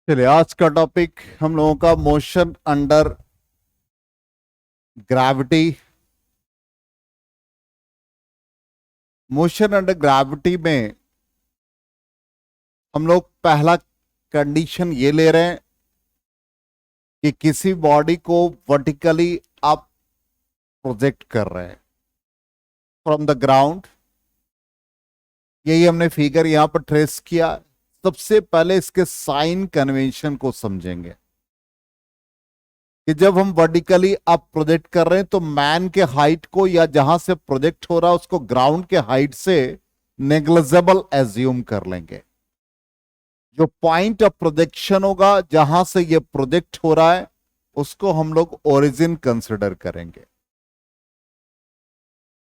चलिए, आज का टॉपिक हम लोगों का motion under gravity. Motion under gravity में हम लोग पहला कंडीशन ये ले रहे हैं कि किसी बॉडी को वर्टिकली आप प्रोजेक्ट कर रहे हैं फ्रॉम द ग्राउंड। यही हमने फिगर यहां पर ट्रेस किया। सबसे पहले इसके साइन कन्वेंशन को समझेंगे कि जब हम वर्टिकली अप प्रोजेक्ट कर रहे हैं तो मैन के हाइट को या जहां से प्रोजेक्ट हो रहा है उसको ग्राउंड के हाइट से नेग्लिजिबल एज्यूम कर लेंगे। जो पॉइंट ऑफ प्रोजेक्शन होगा जहां से ये प्रोजेक्ट हो रहा है उसको हम लोग ओरिजिन कंसिडर करेंगे।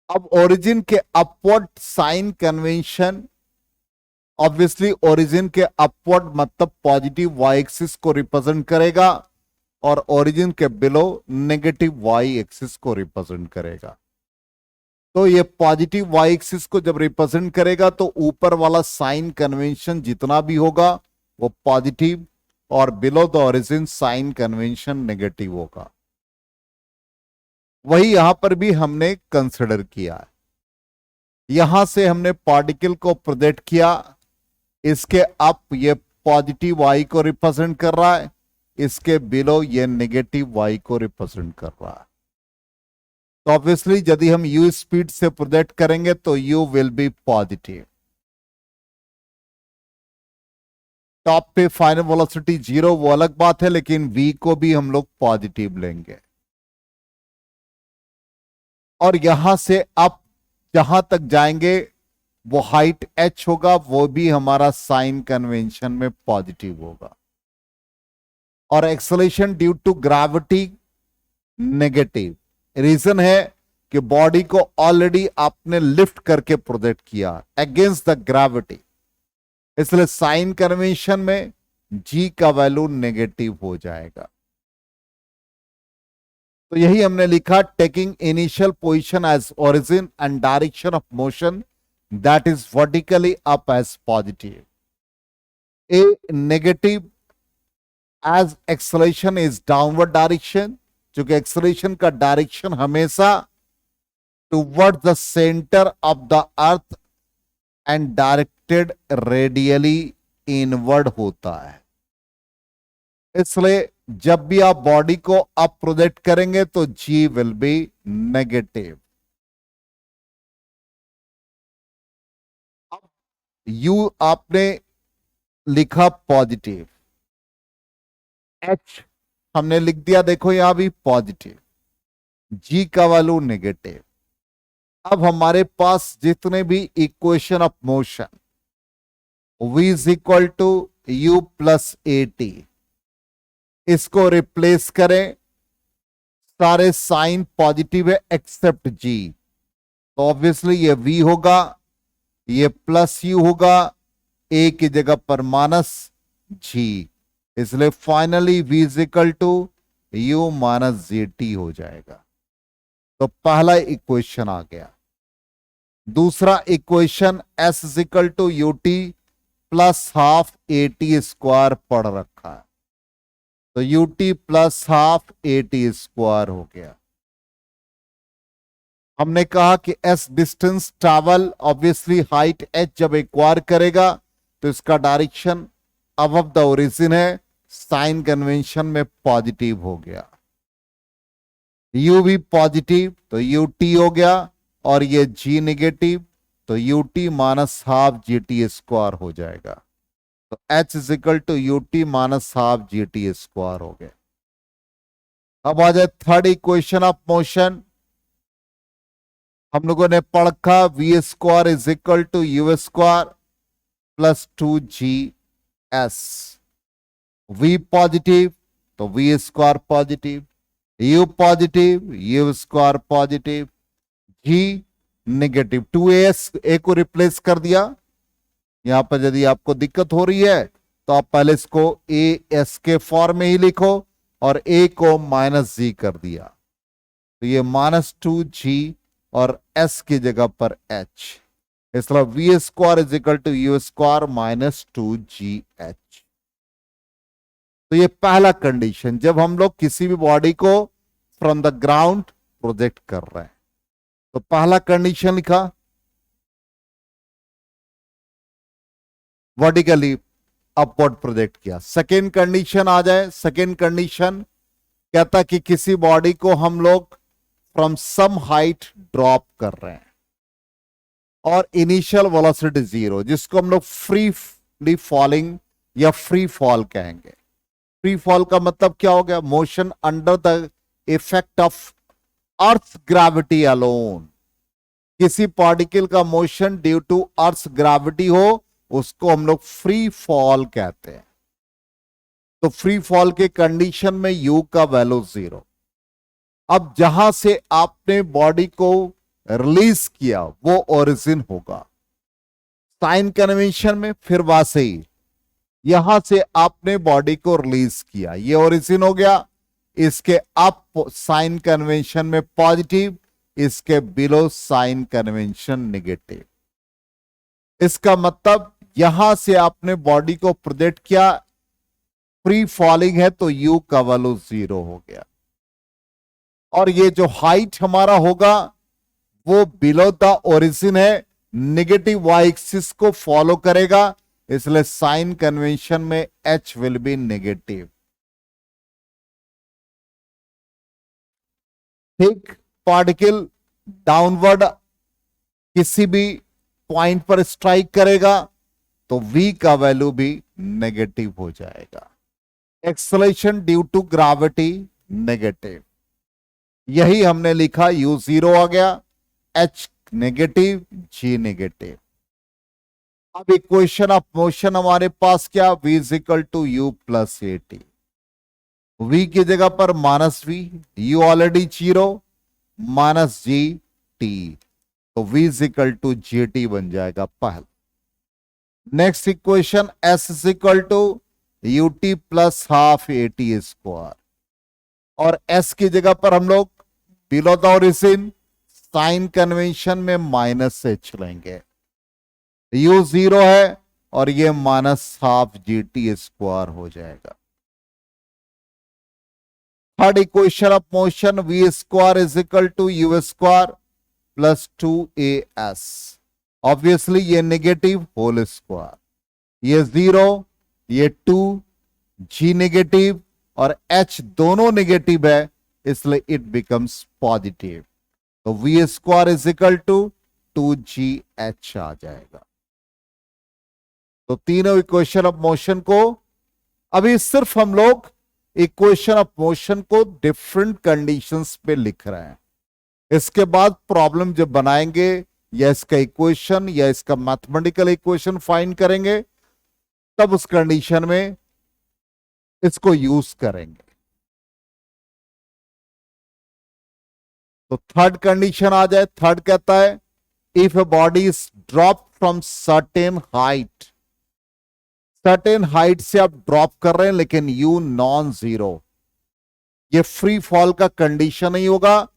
अब ओरिजिन के upward sign convention, obviously origin के अपवर्ड मतलब पॉजिटिव वाई एक्सिस को रिप्रेजेंट करेगा और ओरिजिन के बिलो नेगेटिव वाई एक्सिस को रिप्रेजेंट करेगा। तो ये पॉजिटिव वाई एक्सिस को जब रिप्रेजेंट करेगा तो ऊपर वाला साइन कन्वेंशन जितना भी होगा वो पॉजिटिव और below the origin sign convention negative होगा। वही यहां पर भी हमने कंसिडर किया है। यहां से हमने पार्टिकल को प्रोजेक्ट किया, इसके अप ये पॉजिटिव वाई को रिप्रेजेंट कर रहा है, इसके बिलो ये नेगेटिव वाई को रिप्रेजेंट कर रहा है। तो ऑब्वियसली यदि हम यू स्पीड से प्रोजेक्ट करेंगे तो u will be positive. Top पे फाइनल वेलोसिटी 0 वो अलग बात है, लेकिन v को भी हम लोग पॉजिटिव लेंगे। और यहां से अप जहां तक जाएंगे वो हाइट h होगा, वो भी हमारा साइन कन्वेंशन में पॉजिटिव होगा। और acceleration due to gravity negative. Reason है कि बॉडी को ऑलरेडी आपने लिफ्ट करके प्रोजेक्ट किया अगेंस्ट द ग्रेविटी, इसलिए साइन कन्वेंशन में g का वैल्यू नेगेटिव हो जाएगा। तो यही हमने लिखा, taking initial position as origin and direction of motion that is vertically up as positive, a negative as acceleration is downward direction, क्योंकि एक्सेलरेशन का डायरेक्शन हमेशा toward the centre of the earth and directed radially inward होता है। इसलिए जब भी आप body को अप प्रोजेक्ट करेंगे तो जी विल बी नेगेटिव। अब यू आपने लिखा पॉजिटिव, एच हमने लिख दिया, देखो यहां भी पॉजिटिव, जी का वैल्यू नेगेटिव। अब हमारे पास जितने भी equation of motion v is equal to u plus a t, इसको रिप्लेस करें। सारे साइन पॉजिटिव है एक्सेप्ट जी, तो ऑब्वियसली ये v होगा, ये प्लस यू होगा, ए की जगह पर माइनस जी, इसलिए finally v is equal to u minus g t हो जाएगा। तो पहला इक्वेशन आ गया। दूसरा equation s is equal to u t plus half a t square पढ़ रखा है, तो u t plus half a t square हो गया। हमने कहा कि s distance travel, obviously height h जब एक्वायर करेगा तो इसका डायरेक्शन अबव द ओरिजिन है, साइन कन्वेंशन में पॉजिटिव हो गया। u भी पॉजिटिव तो यू टी हो गया, और ये g नेगेटिव तो u t minus half G T square हो जाएगा। तो h is equal to u t minus half G T square हो गया। अब आ जाए थर्ड इक्वेशन ऑफ मोशन। हम लोगों ने पढ़ा v square is equal to u square plus 2gs। v positive तो v square positive, u positive u square positive, g negative. 2as a को रिप्लेस कर दिया। यहां पर यदि आपको दिक्कत हो रही है तो आप पहले इसको ए एस के फॉर्म में ही लिखो और a को माइनस जी कर दिया, तो ये -2g और s की जगह पर h, इसलिए v square is equal to u square -2gh। तो ये पहला कंडीशन, जब हम लोग किसी भी बॉडी को फ्रॉम द ग्राउंड प्रोजेक्ट कर रहे हैं। तो पहला कंडीशन लिखा वर्टिकली अपवर्ड प्रोजेक्ट किया। सेकेंड कंडीशन आ जाए, सेकेंड कंडीशन कहता कि किसी बॉडी को हम लोग फ्रॉम सम हाइट ड्रॉप कर रहे हैं और इनिशियल वेलोसिटी 0, जिसको हम लोग फ्री फॉलिंग या फ्री फॉल कहेंगे। फ्री फॉल का मतलब क्या हो गया? Motion under the effect of earth gravity alone. किसी पार्टिकल का motion due to earth gravity हो, उसको हम लोग फ्री फॉल कहते हैं। तो फ्री फॉल के कंडीशन में यू का वैल्यू 0। अब जहां से आपने बॉडी को रिलीज किया वो ओरिजिन होगा। साइन कन्वेंशन में फिर वैसे ही, यहां से आपने बॉडी को रिलीज किया, ये ओरिजिन हो गया। इसके अप साइन कन्वेंशन में पॉजिटिव, इसके बिलो साइन कन्वेंशन नेगेटिव। इसका मतलब यहां से आपने बॉडी को प्रोजेक्ट किया, फ्री फॉलिंग है तो यू का वैल्यू 0 हो गया। और ये जो हाइट हमारा होगा वो बिलो द ओरिजिन है, नेगेटिव वाई एक्सिस को फॉलो करेगा, इसलिए साइन कन्वेंशन में एच विल बी नेगेटिव। ठीक, पार्टिकल डाउनवर्ड किसी भी पॉइंट पर स्ट्राइक करेगा तो v का वैल्यू भी नेगेटिव हो जाएगा। Acceleration due to gravity negative, यही हमने लिखा, u 0 आ गया, h नेगेटिव, g नेगेटिव। अब इक्वेशन ऑफ मोशन हमारे पास क्या? v is equal to u plus a t. v की जगह पर minus v, u already 0, minus g t, तो v is equal to g t बन जाएगा पहला। Next equation s is equal to u t plus half a t square, और s की जगह पर हम लोग below the origin sign convention में माइनस एच लेंगे। u 0 है और ये minus half G T square हो जाएगा। Third equation of motion v square is equal to u square plus 2as। Obviously ये नेगेटिव होल स्क्वायर, ये 0, ये 2, g नेगेटिव और h दोनों नेगेटिव है, इसलिए इट बिकम्स पॉजिटिव। तो v square is equal to 2gh आ जाएगा। तो तीनों इक्वेशन ऑफ मोशन को, अभी सिर्फ हम लोग इक्वेशन ऑफ मोशन को डिफरेंट कंडीशंस पे लिख रहे हैं। इसके बाद प्रॉब्लम जब बनाएंगे या इसका इक्वेशन या इसका मैथमेटिकल इक्वेशन फाइंड करेंगे, तब उस कंडीशन में इसको यूज करेंगे। तो थर्ड कंडीशन आ जाए। थर्ड कहता है if a body is drop from certain height, certain height से आप ड्रॉप कर रहे हैं लेकिन यू नॉन जीरो, ये फ्री फॉल का कंडीशन नहीं होगा।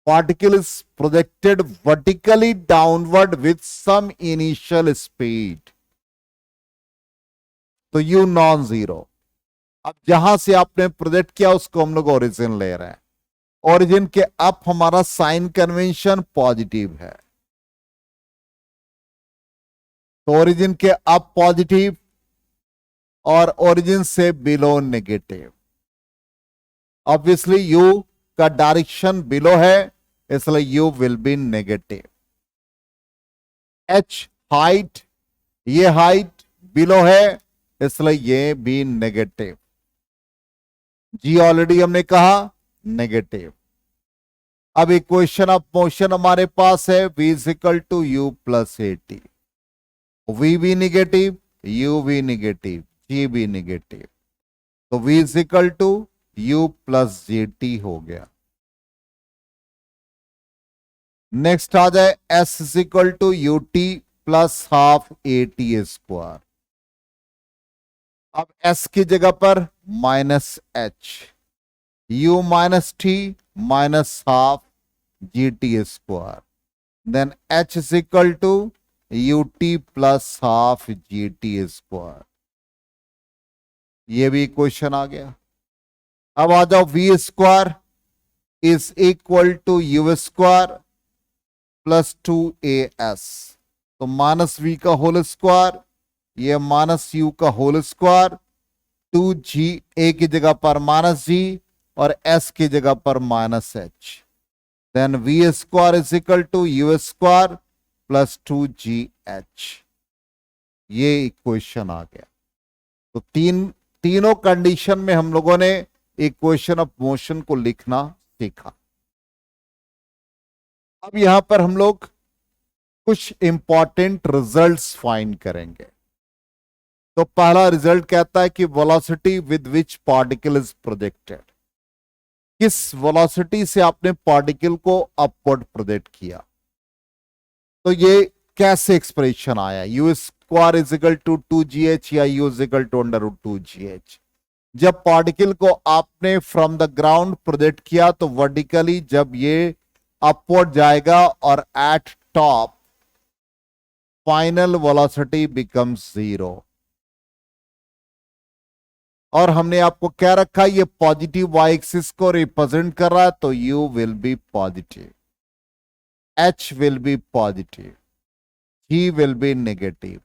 Particle is projected vertically downward with some initial speed, तो यू नॉन जीरो। अब जहां से आपने प्रोजेक्ट किया उसको हम लोग ओरिजिन ले रहे हैं। ओरिजिन के अप हमारा साइन कन्वेंशन पॉजिटिव है, तो ओरिजिन के अप पॉजिटिव और ओरिजिन से बिलो नेगेटिव। ऑब्वियसली यू का डायरेक्शन बिलो है, इसलिए you will be negative. H height, ये हाइट बिलो है, इसलिए ये भी नेगेटिव। जी ऑलरेडी हमने कहा नेगेटिव। अब इक्वेशन ऑफ मोशन हमारे पास है v is equal to u plus a t. V भी निगेटिव, यू भी निगेटिव, जी भी निगेटिव, तो v is equal to u plus g t हो गया। नेक्स्ट आ जाए s is equal to u t plus half a t square. अब s की जगह पर minus h, u minus t minus half G T square, then h is equal to u t plus half G T square. ये भी equation आ गया। अब आ जाओ, v square is equal to u square plus 2as, तो minus v का whole square, ये माइनस यू का होल स्क्वायर, 2g, ए की जगह पर माइनस जी और s की जगह पर minus h, then v square is equal to u square plus 2gh। ये इक्वेशन आ गया। तो तीनों कंडीशन में हम लोगों ने इक्वेशन ऑफ मोशन को लिखना सीखा। अब यहां पर हम लोग कुछ इंपॉर्टेंट रिजल्ट्स फाइंड करेंगे। तो पहला रिजल्ट कहता है कि velocity with which particle is projected, किस वेलोसिटी से आपने पार्टिकल को अपवर्ड प्रोजेक्ट किया। तो ये कैसे एक्सप्रेशन आया, u square is equal to 2gh या u is equal to under root 2gh। जब पार्टिकल को आपने फ्रॉम द ग्राउंड प्रोजेक्ट किया तो वर्टिकली जब ये अपवर्ड जाएगा और at top final velocity becomes 0। और हमने आपको क्या रखा, ये पॉजिटिव वाई एक्सिस को रिप्रेजेंट कर रहा है, तो u will be positive, h will be positive, g will be negative.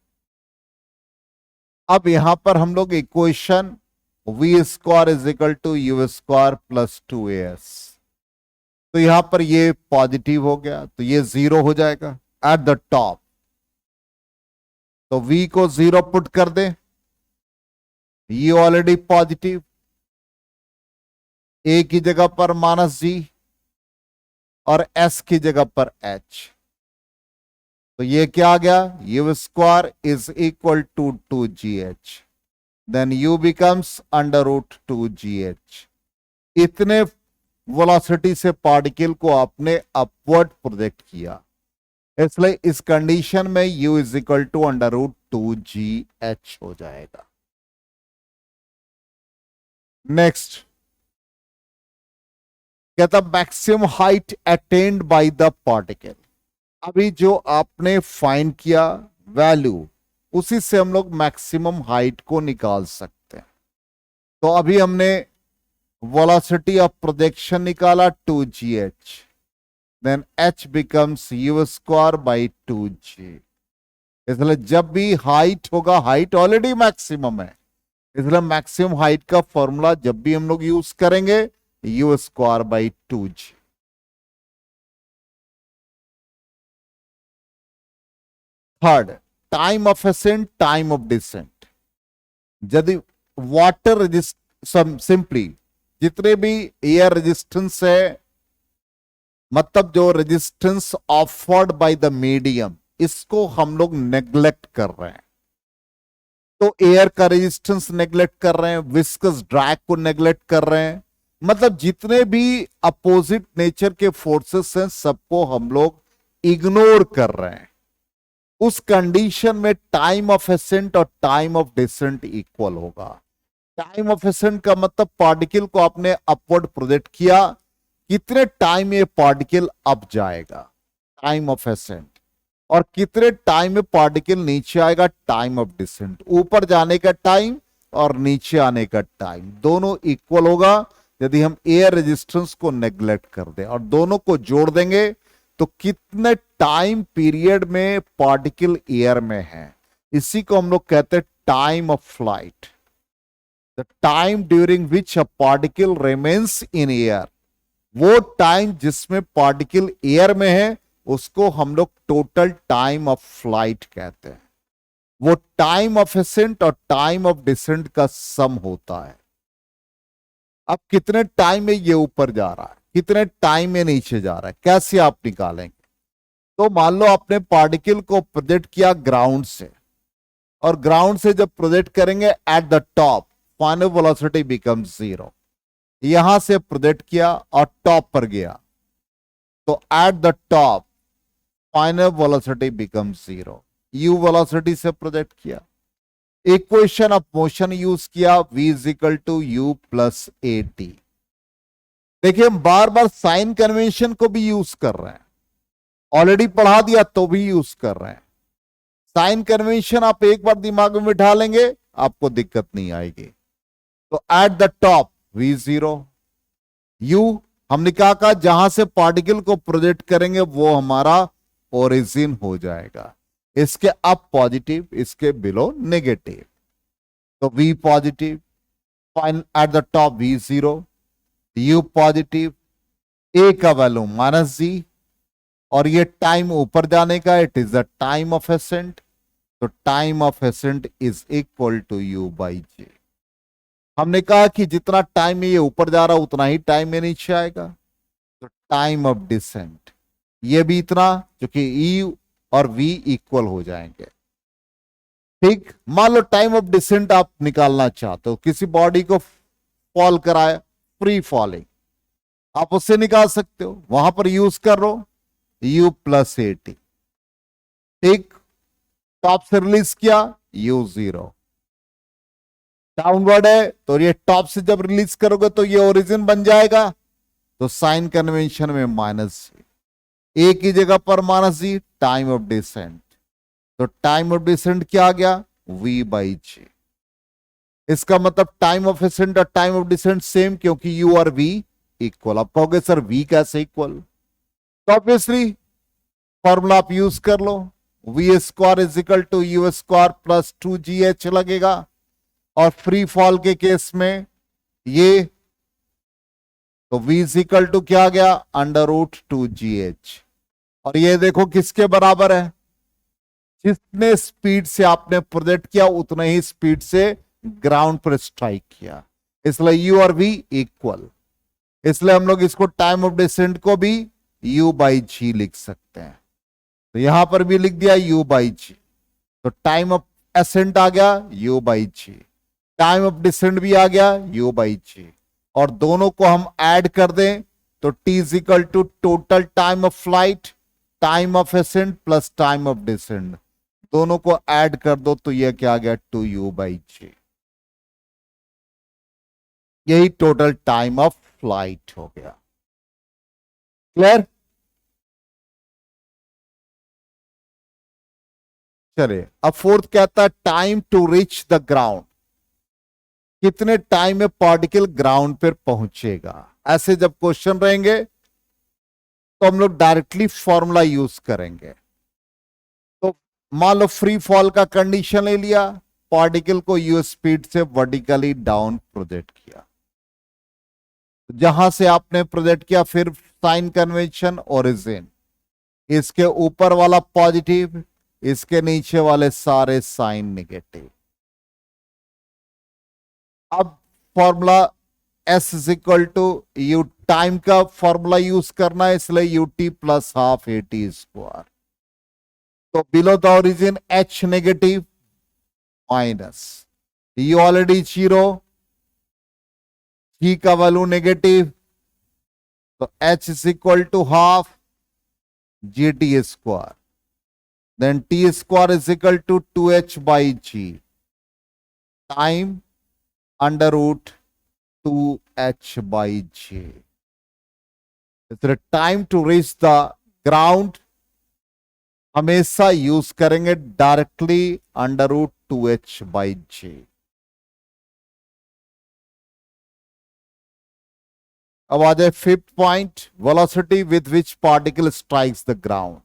अब यहां पर हम लोग equation v square is equal to u square plus 2as, तो यहां पर ये पॉजिटिव हो गया, तो ये 0 हो जाएगा एट द टॉप। तो v को 0 पुट कर दें, ये ऑलरेडी पॉजिटिव, a की जगह पर माइनस जी और s की जगह पर h, तो ये क्या आ गया, u square is equal to 2gh, then u becomes under root 2gh। इतने वेलोसिटी से पार्टिकल को आपने अपवर्ड प्रोजेक्ट किया, इसलिए इस कंडीशन में u is equal to under root 2gh हो जाएगा। नेक्स्ट कहता maximum height attend by the particle. अभी जो आपने फाइंड किया वैल्यू, उसी से हम लोग मैक्सिमम हाइट को निकाल सकते हैं। तो अभी हमने वेलोसिटी ऑफ प्रोजेक्शन निकाला 2gh, then h becomes u square by 2g। इसलिए जब भी हाइट होगा, हाइट ऑलरेडी मैक्सिमम है, इसलिए मैक्सिमम हाइट का फॉर्मूला जब भी हम लोग यूज करेंगे u square by 2g। Third, time of ascent, time of descent. यदि वाटर रेजिस्ट सिंपली जितने भी एयर रेजिस्टेंस है, मतलब जो resistance offered by the medium, इसको हम लोग नेग्लेक्ट कर रहे हैं। तो एयर का रेजिस्टेंस नेग्लेक्ट कर रहे हैं, विस्कस ड्रैग को नेग्लेक्ट कर रहे हैं, मतलब जितने भी अपोजिट नेचर के फोर्सेस हैं सबको हम लोग इग्नोर कर रहे हैं। उस कंडीशन में टाइम ऑफ असेंट और टाइम ऑफ डिसेंट इक्वल होगा। टाइम ऑफ असेंट का मतलब पार्टिकल को आपने अपवर्ड प्रोजेक्ट किया, कितने टाइम ये पार्टिकल अप जाएगा, टाइम ऑफ असेंट, और कितने टाइम में पार्टिकल नीचे आएगा, टाइम ऑफ डिसेंट। ऊपर जाने का टाइम और नीचे आने का टाइम दोनों इक्वल होगा यदि हम एयर रेजिस्टेंस को नेग्लेक्ट कर दें, और दोनों को जोड़ देंगे तो कितने टाइम पीरियड में पार्टिकल एयर में है, इसी को हम लोग कहते हैं time of flight. The time during which a particle remains in air, वो टाइम जिसमें पार्टिकल एयर में है उसको हम लोग टोटल टाइम ऑफ फ्लाइट कहते हैं। वो टाइम ऑफ असेंट और टाइम ऑफ डिसेंट का सम होता है। अब कितने टाइम में ये ऊपर जा रहा है, कितने टाइम में नीचे जा रहा है, कैसे आप निकालेंगे। तो मान लो आपने पार्टिकल को प्रोजेक्ट किया ग्राउंड से, और ग्राउंड से जब प्रोजेक्ट करेंगे eight the top final velocity becomes 0। यहां से प्रोजेक्ट किया और टॉप पर गया, तो at the top final velocity becomes 0। U velocity से प्रोजेक्ट किया, इक्वेशन ऑफ मोशन यूज किया, v is equal to u plus a t. देखिए हम बार बार साइन कन्वेंशन को भी यूज कर रहे हैं, ऑलरेडी पढ़ा दिया तो भी यूज कर रहे हैं। साइन कन्वेंशन आप एक बार दिमाग में बिठा लेंगे आपको दिक्कत नहीं आएगी। तो at the top v0, u हमने क्या कहा, जहां से पार्टिकल को प्रोजेक्ट करेंगे वो हमारा ओरिजिन हो जाएगा। इसके अप पॉजिटिव, इसके बिलो नेगेटिव। तो v positive, fine at the top v0, u positive, a का वैल्यू -g, और ये टाइम ऊपर जाने का, it is the time of ascent. तो time of ascent is equal to u by G. हमने कहा कि जितना टाइम में ये ऊपर जा रहा उतना ही टाइम में नीचे आएगा। तो टाइम ऑफ डिसेंट ये भी इतना, जो कि E और V इक्वल हो जाएंगे। ठीक, मान लो टाइम ऑफ डिसेंट आप निकालना चाहते हो, किसी बॉडी को फॉल कराया, फ्री फॉलिंग, आप उससे निकाल सकते हो, वहां पर यूज कर लो U प्लस 80। ठीक, टॉप से रिलीज किया U0, डाउनवर्ड है तो ये टॉप से जब रिलीज करोगे तो ये ओरिजिन बन जाएगा। तो साइन कन्वेंशन में -g, ए की जगह पर -g, टाइम ऑफ डिसेंट। तो टाइम ऑफ डिसेंट क्या आ गया, v बाई जे। इसका मतलब टाइम ऑफ एसेंट और टाइम ऑफ डिसेंट सेम, क्योंकि u और v इक्वल। आप कहोगे सर v कैसे इक्वल, तो ऑब्वियसली फॉर्मूला आप यूज कर लो, v square is equal to u square plus 2gh लगेगा। और फ्री फॉल के केस में ये, तो v इज इक्वल टू क्या आ गया, √2gh। और ये देखो किसके बराबर है, जितने स्पीड से आपने प्रोजेक्ट किया उतने ही स्पीड से ग्राउंड पर स्ट्राइक किया, इसलिए u और v इक्वल। इसलिए हम लोग इसको टाइम ऑफ डिसेंट को भी u बाई जी लिख सकते हैं। तो यहां पर भी लिख दिया u बाई जी। तो टाइम ऑफ एसेंट आ गया u by ji, time of descent भी आ गया u बाई जी, और दोनों को हम ऐड कर दें तो t is equal to total time of flight, time of ascent plus time of descent, दोनों को ऐड कर दो तो यह क्या आ गया, 2u बाई जी। यही टोटल टाइम ऑफ फ्लाइट हो गया। क्लियर, चलिए अब फोर्थ कहता है time to reach the ground, कितने टाइम में पार्टिकल ग्राउंड पर पहुंचेगा। ऐसे जब क्वेश्चन रहेंगे तो हम लोग डायरेक्टली फॉर्मूला यूज करेंगे। तो मान लो फ्री फॉल का कंडीशन ले लिया, पार्टिकल को यू स्पीड से वर्टिकली डाउन प्रोजेक्ट किया, जहां से आपने प्रोजेक्ट किया फिर साइन कन्वेंशन ओरिजिन, इसके ऊपर वाला पॉजिटिव, इसके नीचे वाले सारे साइन नेगेटिव। अब formula S is equal to U, time का फॉर्मूला यूज करना है, इसलिए U T plus half A T square. तो below the origin H negative minus U already 0, G का वैल्यू नेगेटिव, तो H is equal to half G T square, then T square is equal to 2h by ji, time √2h by G. Time to reach the ground हमेशा use करेंगे directly √2h by जे। अब आ जाए fifth point, velocity with which particle strikes the ground.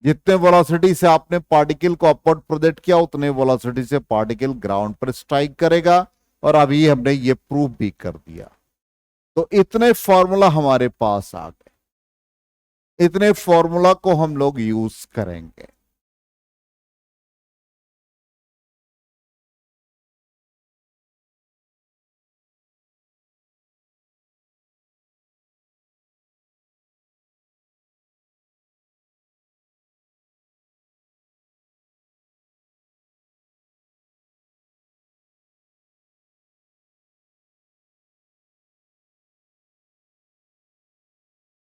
जितने velocity से आपने particle को upward project किया उतने वेलोसिटी से पार्टिकल ग्राउंड पर स्ट्राइक करेगा, और अभी हमने ये प्रूफ भी कर दिया। तो इतने फॉर्मूला हमारे पास आ गए, इतने फॉर्मूला को हम लोग यूज करेंगे।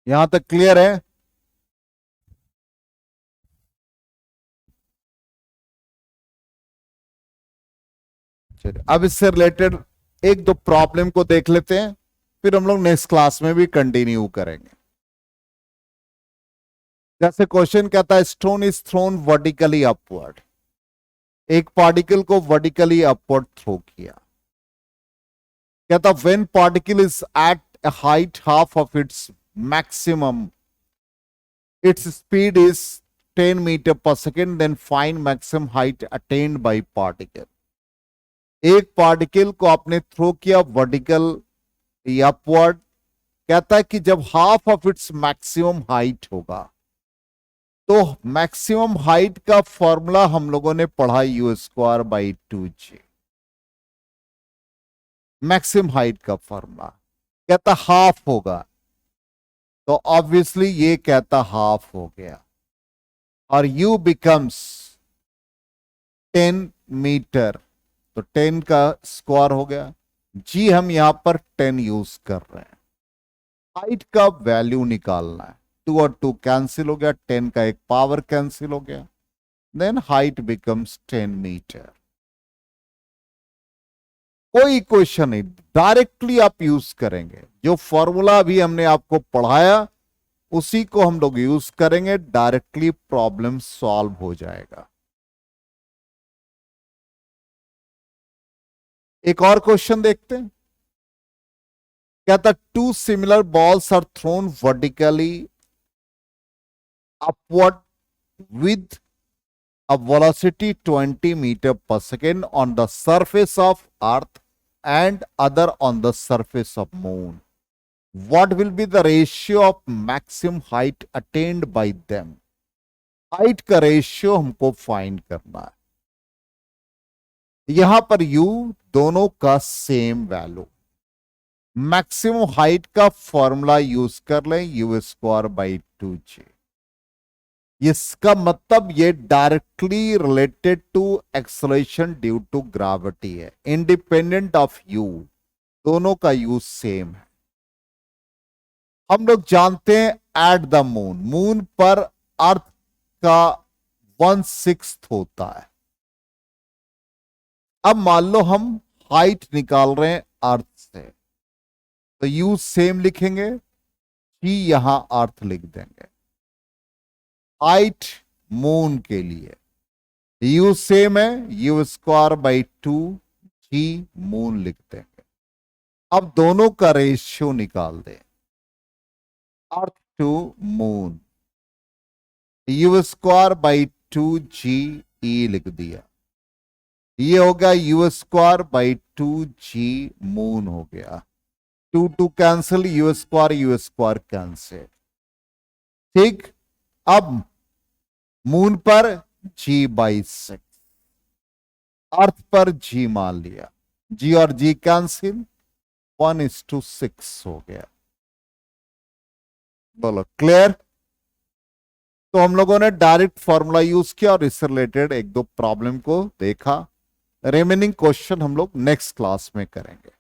यहां तक क्लियर है? चलिए अब इससे रिलेटेड एक दो प्रॉब्लम को देख लेते हैं, फिर हम लोग नेक्स्ट क्लास में भी कंटिन्यू करेंगे। जैसे क्वेश्चन कहता है stone is thrown vertically upward, एक पार्टिकल को वर्टिकली अपवर्ड थ्रो किया, कहता when particle is at a height half of its maximum, its speed is 10 meter per second, then find maximum height attained by particle. एक particle को आपने throw किया vertical या upward, कहता है कि जब half of its maximum height होगा, तो मैक्सिमम हाइट का फॉर्मूला हम लोगों ने पढ़ा u²/2g। मैक्सिमम हाइट का फॉर्मूला कहता हाफ होगा, तो ऑब्वियसली ये कहता हाफ हो गया, और u बिकम्स 10 मीटर, तो 10 का स्क्वायर हो गया। g हम यहां पर 10 यूज कर रहे हैं। हाइट का वैल्यू निकालना है, 2 और 2 कैंसिल हो गया, 10 का एक पावर कैंसिल हो गया, देन हाइट बिकम्स 10 मीटर। कोई क्वेश्चन नहीं, डायरेक्टली आप यूज करेंगे। जो फॉर्मूला भी हमने आपको पढ़ाया उसी को हम लोग यूज करेंगे, डायरेक्टली प्रॉब्लम सॉल्व हो जाएगा। एक और क्वेश्चन देखते हैं। कहता two similar balls are thrown vertically upward with a velocity 20 meter per second on the surface of earth and other on the surface of moon. What will be the ratio of maximum height attained by them? Height का ratio हमको find करना है। यहां पर u दोनों का same value, maximum height का formula use कर लें u²/2g। इसका मतलब ये directly related to acceleration due to gravity है, इंडिपेंडेंट ऑफ यू, दोनों का यूज सेम है। हम लोग जानते हैं एट द मून, मून पर अर्थ का 1/6 होता है। अब मान लो हम हाइट निकाल रहे हैं अर्थ से, तो यू सेम लिखेंगे, जी यहां अर्थ लिख देंगे। हाइट मून के लिए u सेम है, u²/2g मून लिख देंगे। अब दोनों का रेशियो निकाल दें, earth to moon, u²/2g e लिख दिया, ये हो गया u²/2g मून हो गया। 2 कैंसिल, u² कैंसिल, ठीक। अब मून पर g/6, अर्थ पर g मान लिया, g और g कैंसिल, 1:6 हो गया। बोलो क्लियर। तो हम लोगों ने डायरेक्ट फॉर्मूला यूज किया और इससे रिलेटेड 1-2 प्रॉब्लम को देखा। रिमेनिंग क्वेश्चन हम लोग नेक्स्ट क्लास में करेंगे।